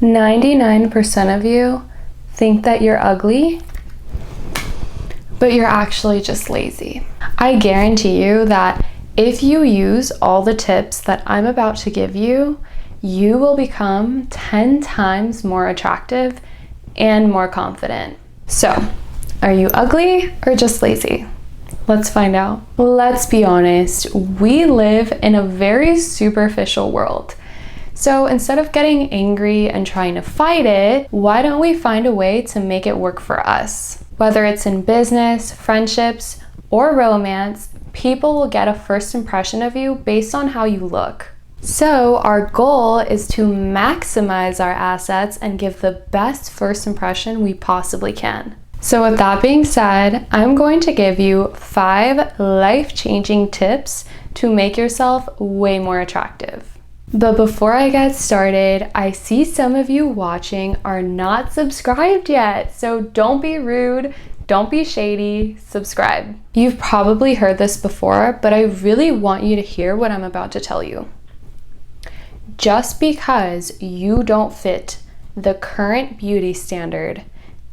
99% of you think that you're ugly, but you're actually just lazy. I guarantee you that if you use all the tips that I'm about to give you, you will become 10 times more attractive and more confident. So, are you ugly or just lazy? Let's find out. Let's be honest, we live in a very superficial world. So instead of getting angry and trying to fight it, why don't we find a way to make it work for us? Whether it's in business, friendships, or romance, people will get a first impression of you based on how you look. So our goal is to maximize our assets and give the best first impression we possibly can. So with that being said, I'm going to give you 5 life-changing tips to make yourself way more attractive. But before I get started, I see some of you watching are not subscribed yet, so don't be rude, don't be shady, subscribe. You've probably heard this before, but I really want you to hear what I'm about to tell you. Just because you don't fit the current beauty standard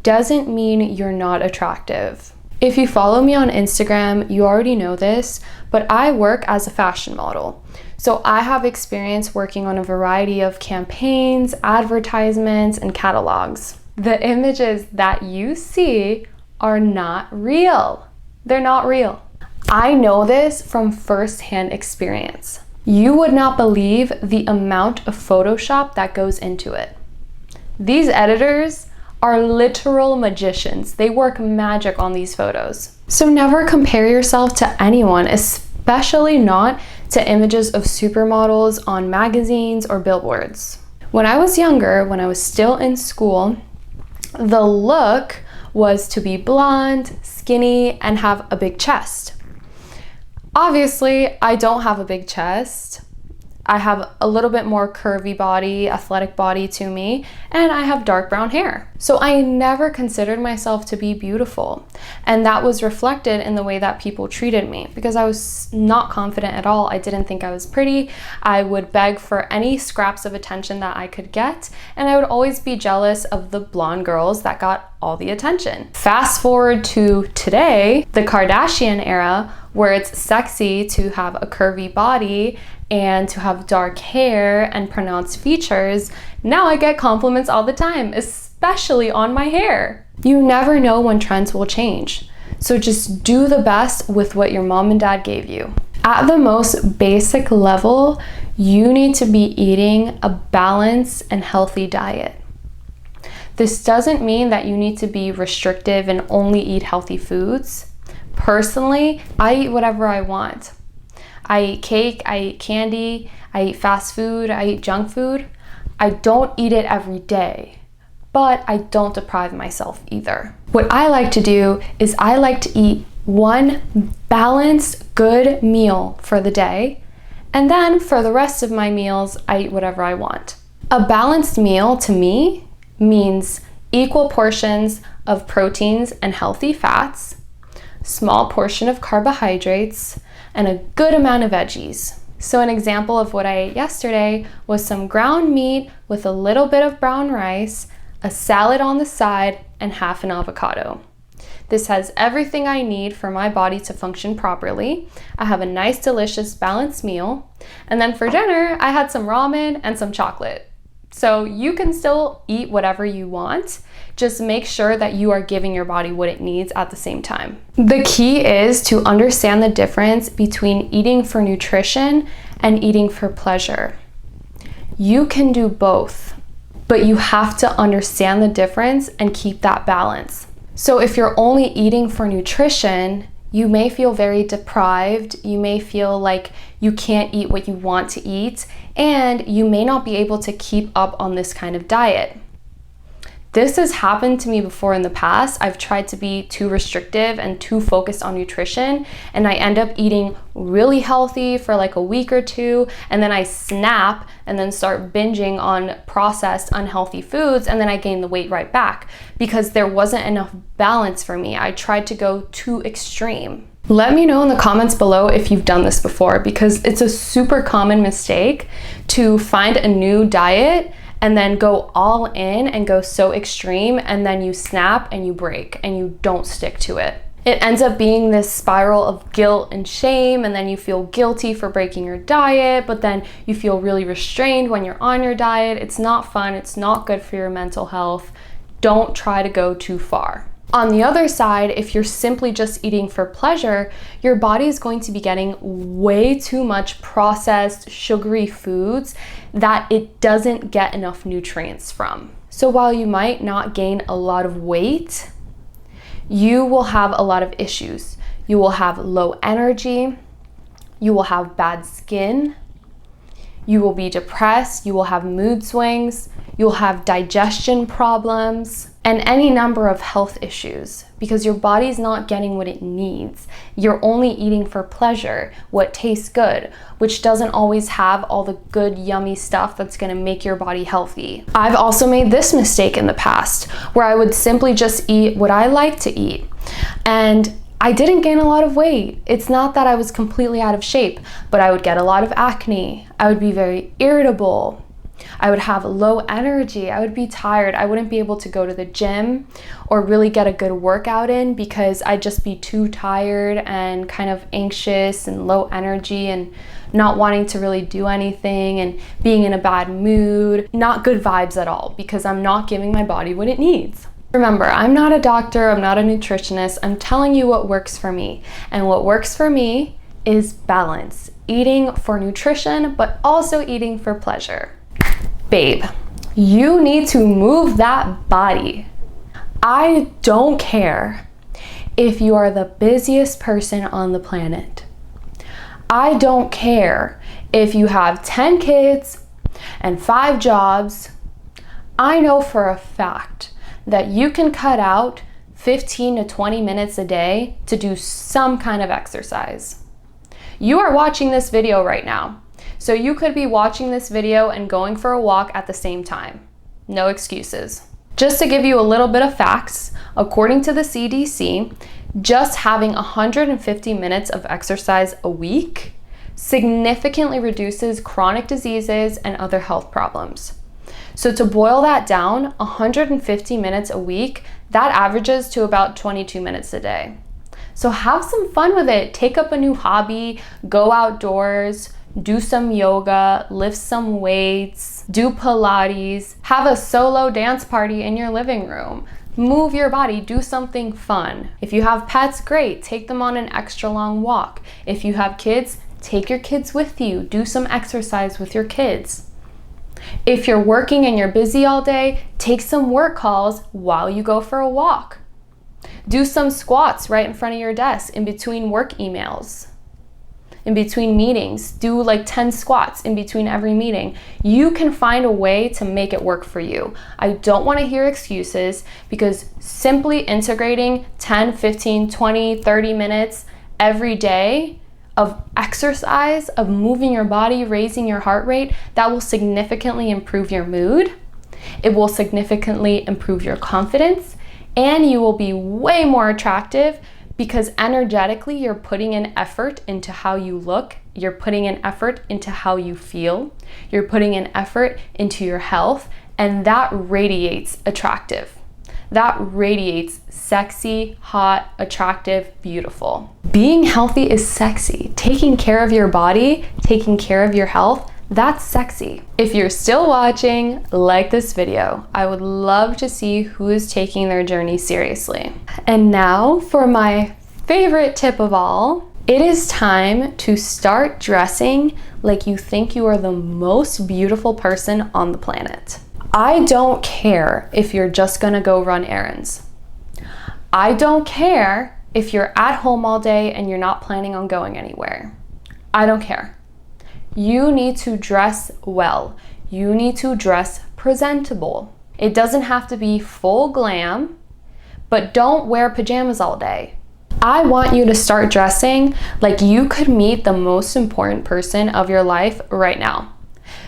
doesn't mean you're not attractive. If you follow me on Instagram, you already know this, but I work as a fashion model. So I have experience working on a variety of campaigns, advertisements, and catalogs. The images that you see are not real. They're not real. I know this from firsthand experience. You would not believe the amount of Photoshop that goes into it. These editors are literal magicians. They work magic on these photos. So never compare yourself to anyone, especially not to images of supermodels on magazines or billboards. When I was younger, when I was still in school, the look was to be blonde, skinny, and have a big chest. Obviously, I don't have a big chest. I have a little bit more curvy body, athletic body to me, and I have dark brown hair. So I never considered myself to be beautiful. And that was reflected in the way that people treated me because I was not confident at all. I didn't think I was pretty. I would beg for any scraps of attention that I could get, and I would always be jealous of the blonde girls that got all the attention. Fast forward to today, the Kardashian era, where it's sexy to have a curvy body and to have dark hair and pronounced features. Now I get compliments all the time, especially on my hair. You never know when trends will change. So just do the best with what your mom and dad gave you. At the most basic level, you need to be eating a balanced and healthy diet. This doesn't mean that you need to be restrictive and only eat healthy foods. Personally, I eat whatever I want. I eat cake, I eat candy, I eat fast food, I eat junk food. I don't eat it every day, but I don't deprive myself either. What I like to do is I like to eat one balanced, good meal for the day, and then for the rest of my meals, I eat whatever I want. A balanced meal to me means equal portions of proteins and healthy fats, small portion of carbohydrates, and a good amount of veggies. So an example of what I ate yesterday was some ground meat with a little bit of brown rice, a salad on the side, and half an avocado. This has everything I need for my body to function properly. I have a nice, delicious, balanced meal. And then for dinner, I had some ramen and some chocolate. So you can still eat whatever you want. Just make sure that you are giving your body what it needs at the same time. The key is to understand the difference between eating for nutrition and eating for pleasure. You can do both, but you have to understand the difference and keep that balance. So if you're only eating for nutrition, you may feel very deprived, you may feel like you can't eat what you want to eat, and you may not be able to keep up on this kind of diet. This has happened to me before in the past. I've tried to be too restrictive and too focused on nutrition, and I end up eating really healthy for like a week or two, and then I snap and then start binging on processed, unhealthy foods, and then I gain the weight right back because there wasn't enough balance for me. I tried to go too extreme. Let me know in the comments below if you've done this before, because it's a super common mistake to find a new diet and then go all in and go so extreme, and then you snap and you break and you don't stick to it. It ends up being this spiral of guilt and shame, and then you feel guilty for breaking your diet, but then you feel really restrained when you're on your diet. It's not fun. It's not good for your mental health. Don't try to go too far. On the other side, if you're simply just eating for pleasure, your body is going to be getting way too much processed, sugary foods that it doesn't get enough nutrients from. So while you might not gain a lot of weight, you will have a lot of issues. You will have low energy, you will have bad skin, you will be depressed, you will have mood swings, you'll have digestion problems, and any number of health issues because your body's not getting what it needs. You're only eating for pleasure, what tastes good, which doesn't always have all the good, yummy stuff that's gonna make your body healthy. I've also made this mistake in the past where I would simply just eat what I like to eat, and I didn't gain a lot of weight. It's not that I was completely out of shape, but I would get a lot of acne. I would be very irritable. I would have low energy. I would be tired. I wouldn't be able to go to the gym or really get a good workout in because I'd just be too tired and kind of anxious and low energy and not wanting to really do anything and being in a bad mood. Not good vibes at all because I'm not giving my body what it needs. Remember, I'm not a doctor. I'm not a nutritionist. I'm telling you what works for me. And what works for me is balance. Eating for nutrition, but also eating for pleasure. Babe, you need to move that body. I don't care if you are the busiest person on the planet. I don't care if you have 10 kids and 5 jobs. I know for a fact that you can cut out 15 to 20 minutes a day to do some kind of exercise. You are watching this video right now. So you could be watching this video and going for a walk at the same time. No excuses. Just to give you a little bit of facts, according to the CDC, just having 150 minutes of exercise a week significantly reduces chronic diseases and other health problems. So to boil that down, 150 minutes a week, that averages to about 22 minutes a day. So have some fun with it. Take up a new hobby, go outdoors, do some yoga, lift some weights, do Pilates, have a solo dance party in your living room. Move your body, do something fun. If you have pets, great, take them on an extra long walk. If you have kids, take your kids with you, do some exercise with your kids. If you're working and you're busy all day, take some work calls while you go for a walk. Do some squats right in front of your desk in between work emails. In between meetings, do like 10 squats in between every meeting. You can find a way to make it work for you. I don't want to hear excuses because simply integrating 10, 15, 20, 30 minutes every day of exercise, of moving your body, raising your heart rate, that will significantly improve your mood. It will significantly improve your confidence, and you will be way more attractive because energetically you're putting an effort into how you look, you're putting an effort into how you feel, you're putting an effort into your health, and that radiates attractive. That radiates sexy, hot, attractive, beautiful. Being healthy is sexy. Taking care of your body, taking care of your health, that's sexy. If you're still watching, like this video. I would love to see who is taking their journey seriously. And now for my favorite tip of all, it is time to start dressing like you think you are the most beautiful person on the planet. I don't care if you're just gonna go run errands. I don't care if you're at home all day and you're not planning on going anywhere. I don't care. You need to dress well. You need to dress presentable. It doesn't have to be full glam, but don't wear pajamas all day. I want you to start dressing like you could meet the most important person of your life right now.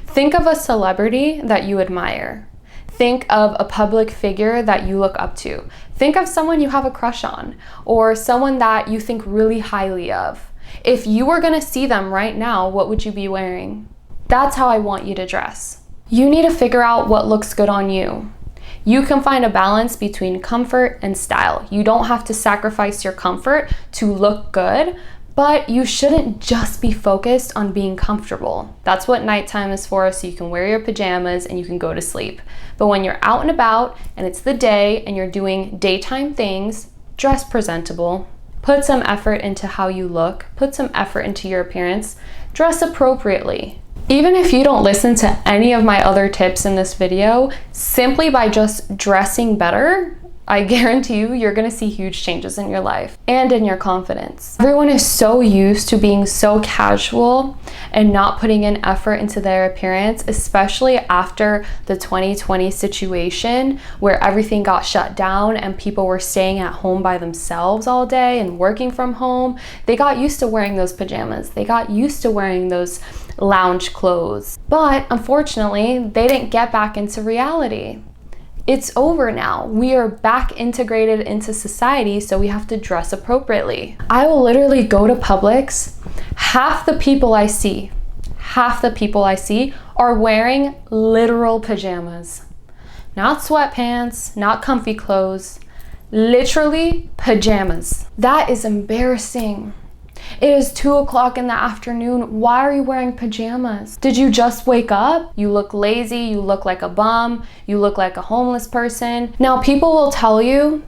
Think of a celebrity that you admire. Think of a public figure that you look up to. Think of someone you have a crush on or someone that you think really highly of. If you were gonna see them right now, what would you be wearing? That's how I want you to dress. You need to figure out what looks good on you. You can find a balance between comfort and style. You don't have to sacrifice your comfort to look good, but you shouldn't just be focused on being comfortable. That's what nighttime is for, so you can wear your pajamas and you can go to sleep. But when you're out and about and it's the day and you're doing daytime things, dress presentable. Put some effort into how you look. Put some effort into your appearance. Dress appropriately. Even if you don't listen to any of my other tips in this video, simply by just dressing better, I guarantee you, you're gonna see huge changes in your life and in your confidence. Everyone is so used to being so casual and not putting in effort into their appearance, especially after the 2020 situation where everything got shut down and people were staying at home by themselves all day and working from home. They got used to wearing those pajamas. They got used to wearing those lounge clothes. But unfortunately, they didn't get back into reality. It's over now. We are back integrated into society, so we have to dress appropriately. I will literally go to Publix. Half the people I see are wearing literal pajamas. Not sweatpants, not comfy clothes, literally pajamas. That is embarrassing. It is 2 o'clock in the afternoon. Why are you wearing pajamas? Did you just wake up? You look lazy, you look like a bum, you look like a homeless person. Now people will tell you,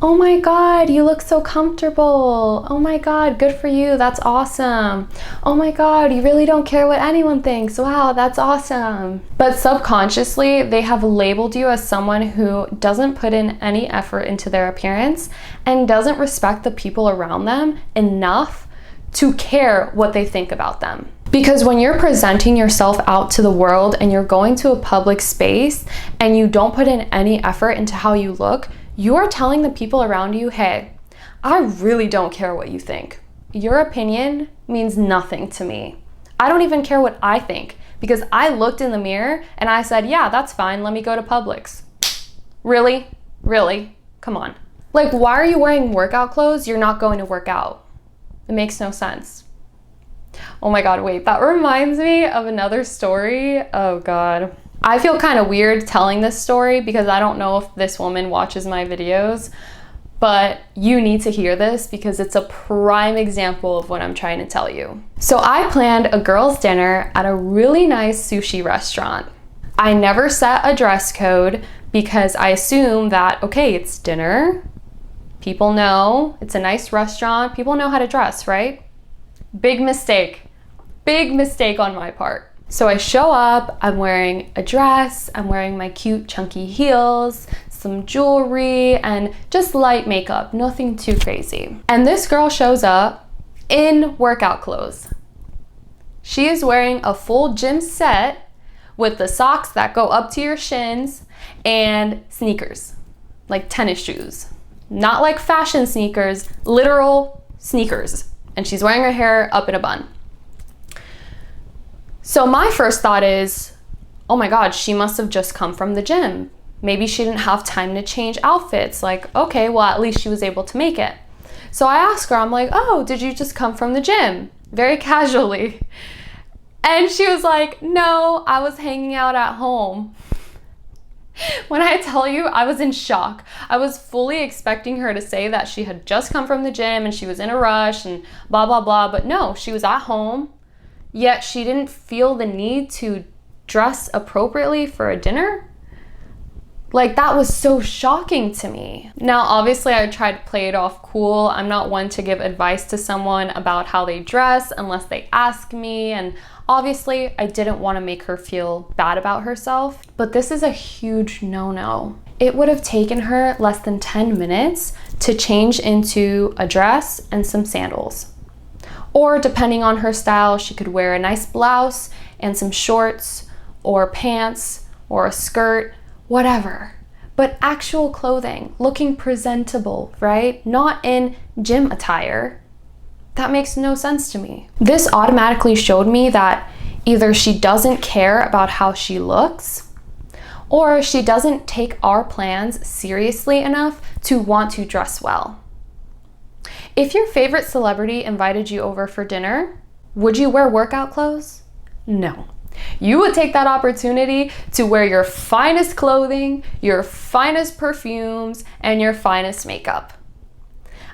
oh my God, you look so comfortable. Oh my God, good for you, that's awesome. Oh my God, you really don't care what anyone thinks. Wow, that's awesome. But subconsciously, they have labeled you as someone who doesn't put in any effort into their appearance and doesn't respect the people around them enough to care what they think about them. Because when you're presenting yourself out to the world and you're going to a public space and you don't put in any effort into how you look, you're telling the people around you, hey, I really don't care what you think. Your opinion means nothing to me. I don't even care what I think because I looked in the mirror and I said, yeah, that's fine. Let me go to Publix. Really? Really? Come on. Like, why are you wearing workout clothes? You're not going to work out. It makes no sense. Oh my God, wait, that reminds me of another story. Oh God. I feel kind of weird telling this story because I don't know if this woman watches my videos, but you need to hear this because it's a prime example of what I'm trying to tell you. So I planned a girls' dinner at a really nice sushi restaurant. I never set a dress code because I assume that, okay, it's dinner. People know it's a nice restaurant. People know how to dress, right? Big mistake on my part. So I show up, I'm wearing a dress, I'm wearing my cute chunky heels, some jewelry, and just light makeup, nothing too crazy. And this girl shows up in workout clothes. She is wearing a full gym set with the socks that go up to your shins and sneakers, like tennis shoes. Not like fashion sneakers, literal sneakers. And she's wearing her hair up in a bun. So my first thought is, oh my God, she must have just come from the gym. Maybe she didn't have time to change outfits. Like, okay, well, at least she was able to make it. So I asked her, I'm like, oh, did you just come from the gym? Very casually. And she was like, no, I was hanging out at home. When I tell you, I was in shock. I was fully expecting her to say that she had just come from the gym and she was in a rush and blah, blah, blah. But no, she was at home. Yet she didn't feel the need to dress appropriately for a dinner. Like, that was so shocking to me. Now, obviously, I tried to play it off cool. I'm not one to give advice to someone about how they dress unless they ask me. And obviously, I didn't want to make her feel bad about herself. But this is a huge no-no. It would have taken her less than 10 minutes to change into a dress and some sandals. Or depending on her style, she could wear a nice blouse and some shorts or pants or a skirt, whatever. But actual clothing, looking presentable, right? Not in gym attire. That makes no sense to me. This automatically showed me that either she doesn't care about how she looks, or she doesn't take our plans seriously enough to want to dress well. If your favorite celebrity invited you over for dinner, would you wear workout clothes? No. You would take that opportunity to wear your finest clothing, your finest perfumes, and your finest makeup.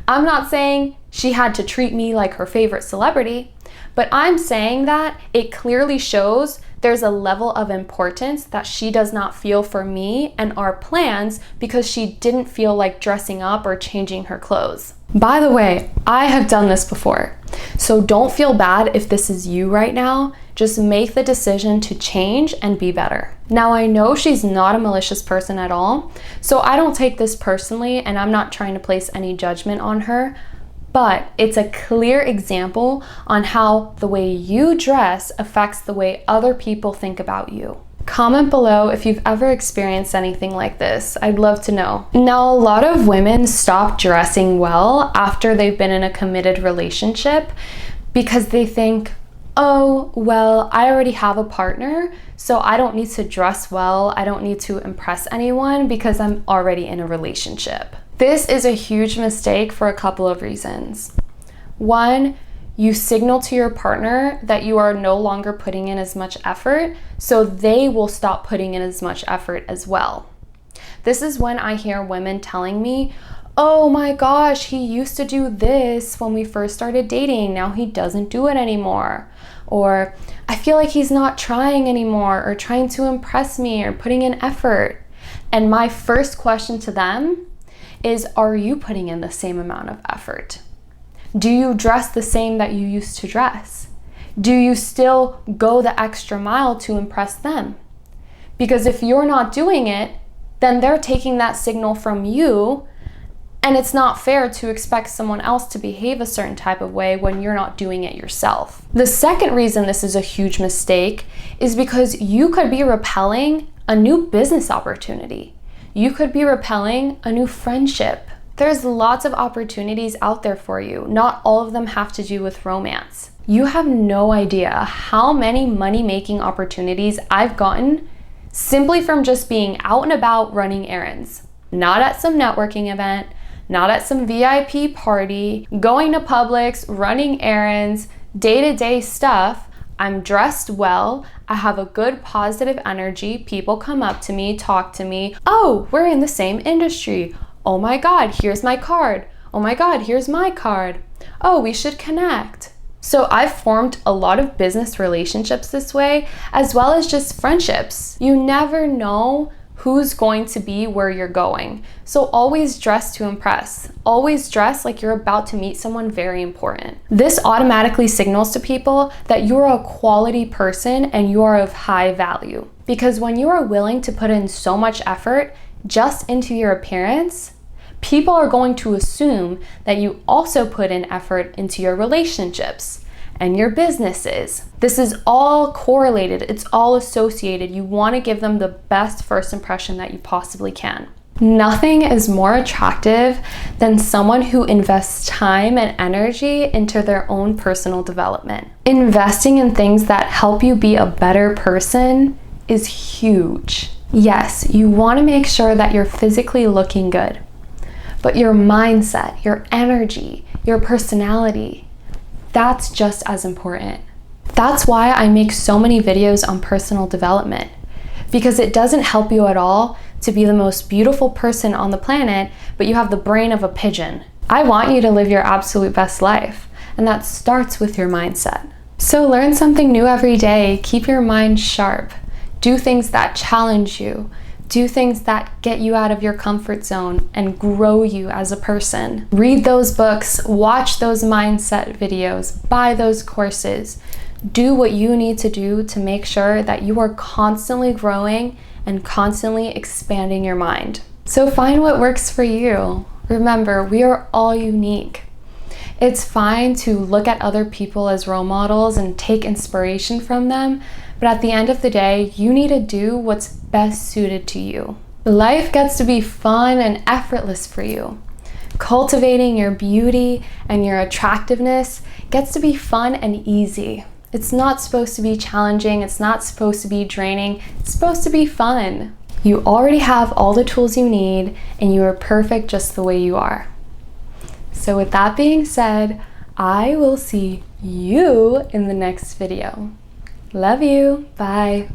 I'm not saying she had to treat me like her favorite celebrity, but I'm saying that it clearly shows there's a level of importance that she does not feel for me and our plans because she didn't feel like dressing up or changing her clothes. By the way, I have done this before, so don't feel bad if this is you right now. Just make the decision to change and be better. Now, I know she's not a malicious person at all, so I don't take this personally, and I'm not trying to place any judgment on her, but it's a clear example on how the way you dress affects the way other people think about you. Comment below if you've ever experienced anything like this. I'd love to know. Now, a lot of women stop dressing well after they've been in a committed relationship because they think, oh, well, I already have a partner, so I don't need to dress well. I don't need to impress anyone because I'm already in a relationship. This is a huge mistake for a couple of reasons. One, you signal to your partner that you are no longer putting in as much effort, so they will stop putting in as much effort as well. This is when I hear women telling me, oh my gosh, he used to do this when we first started dating, now he doesn't do it anymore. Or, I feel like he's not trying anymore, or trying to impress me, or putting in effort. And my first question to them is, are you putting in the same amount of effort? Do you dress the same that you used to dress? Do you still go the extra mile to impress them? Because if you're not doing it, then they're taking that signal from you, and it's not fair to expect someone else to behave a certain type of way when you're not doing it yourself. The second reason this is a huge mistake is because you could be repelling a new business opportunity. You could be repelling a new friendship. There's lots of opportunities out there for you. Not all of them have to do with romance. You have no idea how many money-making opportunities I've gotten simply from just being out and about running errands. Not at some networking event, not at some VIP party, going to Publix, running errands, day-to-day stuff. I'm dressed well, I have a good positive energy, people come up to me, talk to me, oh, we're in the same industry, oh my god, here's my card, oh my god, here's my card, oh, we should connect. So I've formed a lot of business relationships this way, as well as just friendships. You never know who's going to be where you're going. So always dress to impress. Always dress like you're about to meet someone very important. This automatically signals to people that you're a quality person and you are of high value. Because when you are willing to put in so much effort just into your appearance, people are going to assume that you also put in effort into your relationships and your businesses. This is all correlated, it's all associated. You want to give them the best first impression that you possibly can. Nothing is more attractive than someone who invests time and energy into their own personal development. Investing in things that help you be a better person is huge. Yes, you want to make sure that you're physically looking good, but your mindset, your energy, your personality, that's just as important. That's why I make so many videos on personal development, because it doesn't help you at all to be the most beautiful person on the planet, but you have the brain of a pigeon. I want you to live your absolute best life, and that starts with your mindset. So learn something new every day, keep your mind sharp, do things that challenge you, do things that get you out of your comfort zone and grow you as a person. Read those books, watch those mindset videos, buy those courses. Do what you need to do to make sure that you are constantly growing and constantly expanding your mind. So find what works for you. Remember, we are all unique. It's fine to look at other people as role models and take inspiration from them, but at the end of the day, you need to do what's best suited to you. Life gets to be fun and effortless for you. Cultivating your beauty and your attractiveness gets to be fun and easy. It's not supposed to be challenging, it's not supposed to be draining, it's supposed to be fun. You already have all the tools you need, and you are perfect just the way you are. So with that being said, I will see you in the next video. Love you. Bye.